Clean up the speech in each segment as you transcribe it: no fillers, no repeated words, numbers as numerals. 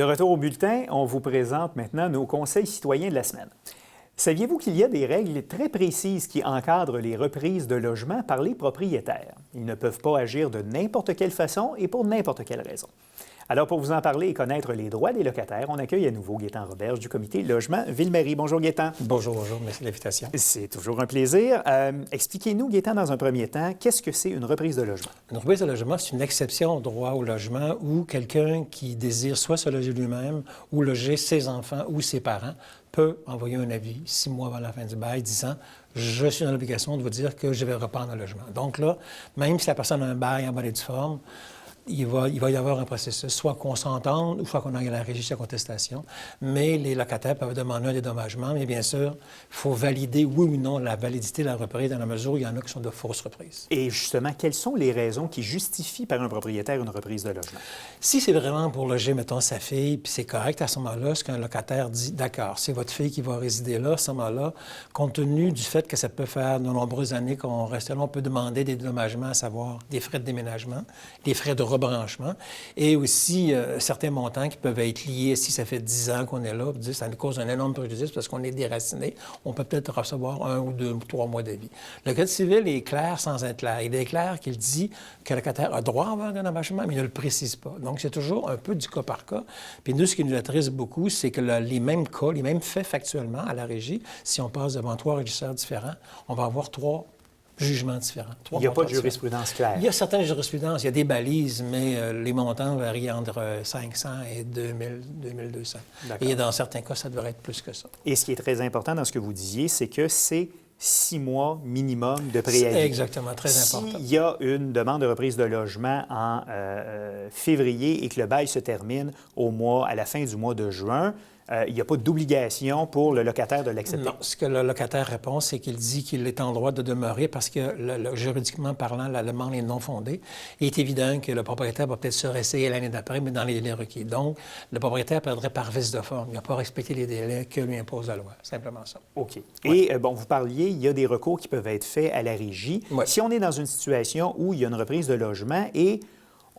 De retour au bulletin, on vous présente maintenant nos conseils citoyens de la semaine. Saviez-vous qu'il y a des règles très précises qui encadrent les reprises de logements par les propriétaires? Ils ne peuvent pas agir de n'importe quelle façon et pour n'importe quelle raison. Alors, pour vous en parler et connaître les droits des locataires, on accueille à nouveau Gaétan Roberge du comité Logement Ville-Marie. Bonjour Gaétan. Bonjour, merci de l'invitation. C'est toujours un plaisir. Expliquez-nous, Gaétan, dans un premier temps, qu'est-ce que c'est une reprise de logement? Une reprise de logement, c'est une exception au droit au logement où quelqu'un qui désire soit se loger lui-même ou loger ses enfants ou ses parents peut envoyer un avis 6 mois avant la fin du bail disant « Je suis dans l'obligation de vous dire que je vais reprendre un logement ». Donc là, même si la personne a un bail en bonne et due forme, il va y avoir un processus, soit qu'on s'entende ou soit qu'on aille à la régie de contestation. Mais les locataires peuvent demander un dédommagement, mais bien sûr, il faut valider oui ou non la validité de la reprise dans la mesure où il y en a qui sont de fausses reprises. Et justement, quelles sont les raisons qui justifient par un propriétaire une reprise de logement? Si c'est vraiment pour loger, mettons, sa fille, puis c'est correct à ce moment-là, ce qu'un locataire dit, d'accord, c'est votre fille qui va résider là, à ce moment-là, compte tenu du fait que ça peut faire de nombreuses années qu'on reste là, on peut demander des dédommagements, à savoir des frais de déménagement, des frais de rebranchement et aussi certains montants qui peuvent être liés, si ça fait 10 ans qu'on est là, ça nous cause un énorme préjudice parce qu'on est déraciné, on peut peut-être recevoir 1 ou 2 ou 3 mois de vie. Le Code civil est clair sans être clair. Il est clair qu'il dit que le locataire a droit à avoir un dédommagement, mais il ne le précise pas. Donc, c'est toujours un peu du cas par cas. Puis nous, ce qui nous attriste beaucoup, c'est que les mêmes cas, les mêmes faits factuellement à la régie, si on passe devant 3 régisseurs différents, on va avoir 3 jugements différents. Il n'y a pas de jurisprudence claire. Il y a certaines jurisprudences, il y a des balises, mais les montants varient entre 500 et 2000, 2200. Et dans certains cas, ça devrait être plus que ça. Et ce qui est très important dans ce que vous disiez, c'est que c'est 6 mois minimum de préavis. Exactement, très important. S'il y a une demande de reprise de logement en février et que le bail se termine à la fin du mois de juin, il n'y a pas d'obligation pour le locataire de l'accepter. Non, ce que le locataire répond, c'est qu'il dit qu'il est en droit de demeurer parce que, juridiquement parlant, la demande est non fondée. Il est évident que le propriétaire va peut-être se réessayer l'année d'après, mais dans les délais requis. Donc, le propriétaire perdrait par vice de forme. Il n'a pas respecté les délais que lui impose la loi. Simplement ça. OK. Ouais. Et, vous parliez, il y a des recours qui peuvent être faits à la régie. Ouais. Si on est dans une situation où il y a une reprise de logement et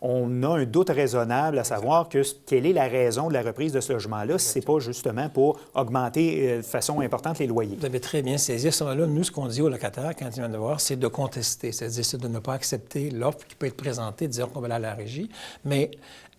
on a un doute raisonnable à savoir quelle est la raison de la reprise de ce logement-là, si ce n'est pas justement pour augmenter de façon importante les loyers. Vous avez très bien saisi. À ce moment-là, nous, ce qu'on dit au locataire quand il vient de voir, c'est de contester, c'est-à-dire c'est de ne pas accepter l'offre qui peut être présentée, de dire qu'on va aller à la régie. Mais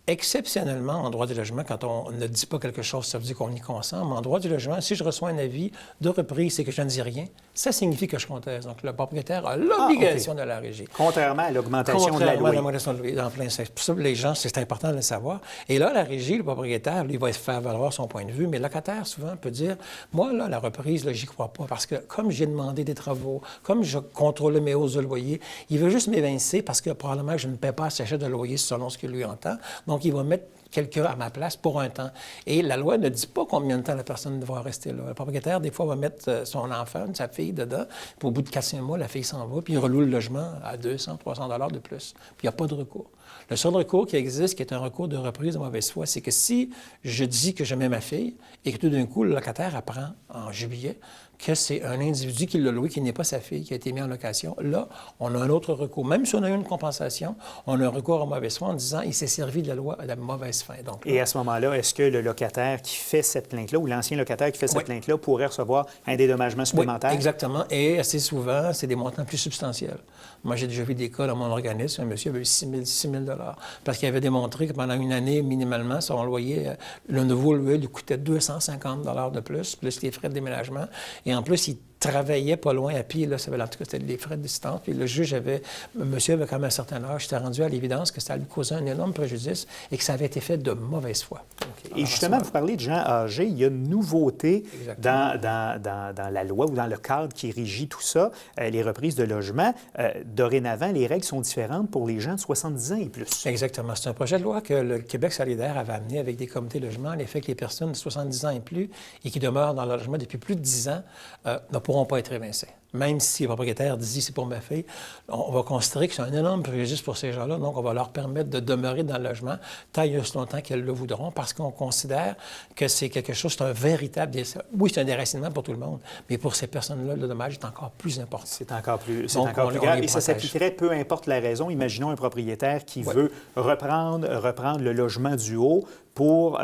exceptionnellement, en droit du logement, quand on ne dit pas quelque chose, ça veut dire qu'on y consent, mais en droit du logement, si je reçois un avis de reprise et que je ne dis rien, ça signifie que je conteste. Donc, le propriétaire a l'obligation de la régie. Contrairement à l'augmentation de la loyer. Contrairement à l'augmentation de la loyer, en plein sexe. Pour ça, les gens, c'est important de le savoir. Et là, la régie, le propriétaire, lui, va faire valoir son point de vue, mais le locataire, souvent, peut dire, moi, là, la reprise, là, j'y crois pas, parce que comme j'ai demandé des travaux, comme je contrôle mes hausses de loyer, il veut juste m'évincer parce que probablement je ne paie pas assez cher de loyer selon ce qu'il lui entend. Donc, il va mettre quelqu'un à ma place pour un temps. Et la loi ne dit pas combien de temps la personne devra rester là. Le propriétaire, des fois, va mettre son enfant, sa fille dedans, puis au bout de 4-5 mois, la fille s'en va, puis il reloue le logement à 200, 300 $ de plus. Puis il n'y a pas de recours. Le seul recours qui existe, qui est un recours de reprise de mauvaise foi, c'est que si je dis que j'aimais ma fille et que tout d'un coup, le locataire apprend en juillet que c'est un individu qui l'a loué, qui n'est pas sa fille, qui a été mis en location, là, on a un autre recours. Même si on a eu une compensation, on a un recours en mauvaise foi en disant il s'est servi de la loi à la mauvaise fin. Donc, là, et à ce moment-là, est-ce que le locataire qui fait cette plainte-là ou l'ancien locataire qui fait cette plainte-là pourrait recevoir un dédommagement supplémentaire? Oui, exactement. Et assez souvent, c'est des montants plus substantiels. Moi, j'ai déjà vu des cas dans mon organisme, un monsieur avait eu 6 000 $ parce qu'il avait démontré que pendant une année, minimalement, son loyer, le nouveau loyer lui coûtait 250 $ de plus les frais de déménagement. Et en plus, il travaillait pas loin à pied, là, ça avait, en tout cas, c'était des frais de distance. Puis le juge monsieur avait quand même un certain âge, s'était rendu à l'évidence que ça lui causait un énorme préjudice et que ça avait été fait de mauvaise foi. Okay. Et justement, vous parlez de gens âgés, il y a une nouveauté dans la loi ou dans le cadre qui régit tout ça, les reprises de logement. Dorénavant, les règles sont différentes pour les gens de 70 ans et plus. Exactement. C'est un projet de loi que le Québec solidaire avait amené avec des comités de logement, l'effet que les personnes de 70 ans et plus et qui demeurent dans le logement depuis plus de 10 ans ne pourront pas être évincées. même si le propriétaire dit c'est pour ma fille, on va considérer que c'est un énorme préjudice pour ces gens-là. Donc, on va leur permettre de demeurer dans le logement tant et aussi longtemps qu'elles le voudront parce qu'on considère que c'est quelque chose, c'est un véritable... Oui, c'est un déracinement pour tout le monde, mais pour ces personnes-là, le dommage est encore plus important. C'est encore plus grave. Et ça s'appliquerait peu importe la raison. Imaginons un propriétaire qui veut reprendre le logement du haut pour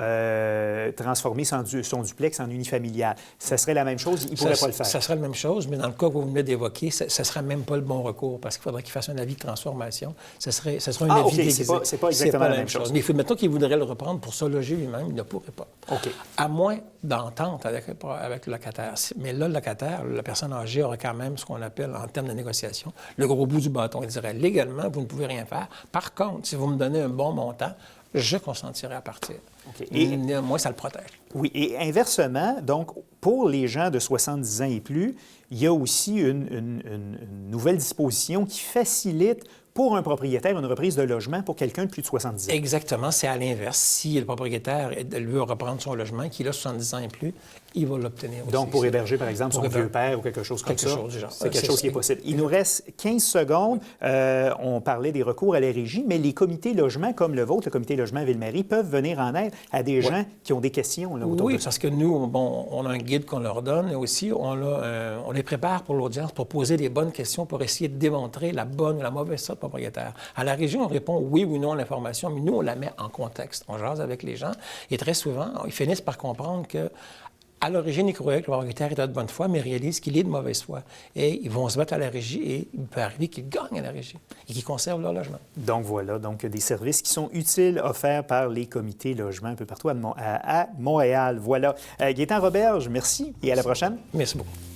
transformer son duplex en unifamilial. Ça serait la même chose, il ne pourrait pas le faire. Ça serait la même chose, mais dans le cas que vous venez d'évoquer, ce ne serait même pas le bon recours parce qu'il faudrait qu'il fasse un avis de transformation. Ce serait un avis déguisé. C'est pas exactement la même chose. Mais mettons qu'il voudrait le reprendre pour se loger lui-même, il ne pourrait pas. OK. À moins d'entente avec le locataire. Mais là, le locataire, la personne âgée aura quand même ce qu'on appelle, en termes de négociation, le gros bout du bâton. Il dirait, légalement, vous ne pouvez rien faire. Par contre, si vous me donnez un bon montant, je consentirai à partir. Okay. Et moi, ça le protège. Oui, et inversement, donc, pour les gens de 70 ans et plus, il y a aussi une nouvelle disposition qui facilite pour un propriétaire une reprise de logement pour quelqu'un de plus de 70 ans. Exactement, c'est à l'inverse. Si le propriétaire veut reprendre son logement, qu'il a 70 ans et plus, il va l'obtenir aussi. Donc, pour héberger, par exemple, son vieux-père ou quelque chose comme ça. C'est quelque chose qui est possible. Il nous reste 15 secondes. On parlait des recours à la régie, mais les comités logement, comme le vôtre, le comité logement Ville-Marie, peuvent venir en aide à des gens qui ont des questions là, autour de ça. Parce que nous, on a un guide qu'on leur donne et aussi, on les prépare pour l'audience pour poser les bonnes questions pour essayer de démontrer la bonne ou la mauvaise sorte propriétaire. À la régie, on répond oui ou non à l'information, mais nous, on la met en contexte. On jase avec les gens et très souvent, ils finissent par comprendre que à l'origine, ils croyaient que le propriétaire était de bonne foi, mais réalisent qu'il est de mauvaise foi. Et ils vont se battre à la régie et il peut arriver qu'ils gagnent à la régie et qu'ils conservent leur logement. Donc voilà, donc des services qui sont utiles offerts par les comités logement un peu partout à Montréal. Voilà. Gaétan Roberge, merci et à la prochaine. Merci beaucoup.